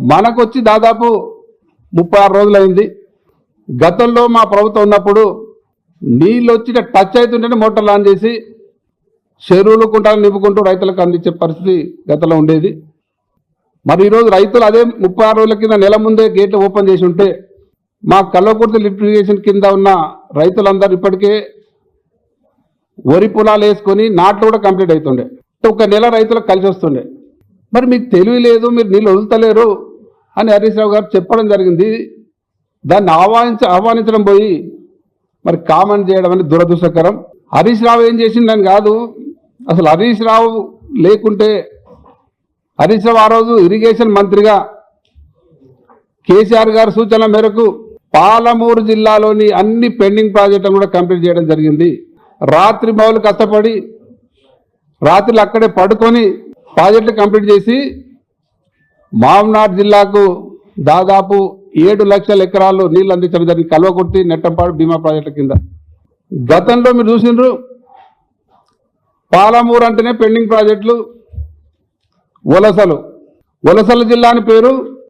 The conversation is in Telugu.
మనకు వచ్చి దాదాపు 36 రోజులైంది. గతంలో మా ప్రభుత్వం ఉన్నప్పుడు నీళ్ళు వచ్చి టచ్ అవుతుంటేనే మోటార్లు ఆన్ చేసి చెరువులు కుంటాలు నింపుకుంటూ రైతులకు అందించే పరిస్థితి గతంలో ఉండేది. మరి ఈరోజు రైతులు అదే 36 రోజుల కింద నెల ముందే గేట్లు ఓపెన్ చేసి ఉంటే మా కల్వకుర్తి లిఫ్ట్ ఇరిగేషన్ కింద ఉన్న రైతులందరూ ఇప్పటికే వరి పొలాలు వేసుకొని నాట్లు కూడా కంప్లీట్ అవుతుండే. ఒక నెల రైతులకు కలిసి వస్తుండే. మరి మీకు తెలివి లేదు, మీరు నీళ్ళు వదులుతలేరు అని హరీష్ రావు గారు చెప్పడం జరిగింది. దాన్ని ఆహ్వానించడం పోయి మరి కామెంట్ చేయడం అనేది దురదృష్టకరం. హరీష్ రావు ఏం చేసిందని కాదు, అసలు హరీష్ రావు లేకుంటే హరీష్ రావు ఆ రోజు ఇరిగేషన్ మంత్రిగా కేసీఆర్ గారి సూచనల మేరకు పాలమూరు జిల్లాలోని అన్ని పెండింగ్ ప్రాజెక్టులను కూడా కంప్లీట్ చేయడం జరిగింది. రాత్రి బౌలు కష్టపడి రాత్రులు అక్కడే పడుకొని ప్రాజెక్టులు కంప్లీట్ చేసి మామ్నాడ్ జిల్లాకు దాదాపు 7 లక్షల ఎకరాలు నీళ్లు అందించడం జరిగింది. కల్వకుర్తి, నెట్టంపాడు, భీమా ప్రాజెక్టుల కింద. గతంలో మీరు చూసిండ్రు, పాలమూరు అంటేనే పెండింగ్ ప్రాజెక్టులు, వలసల జిల్లా అని పేరు.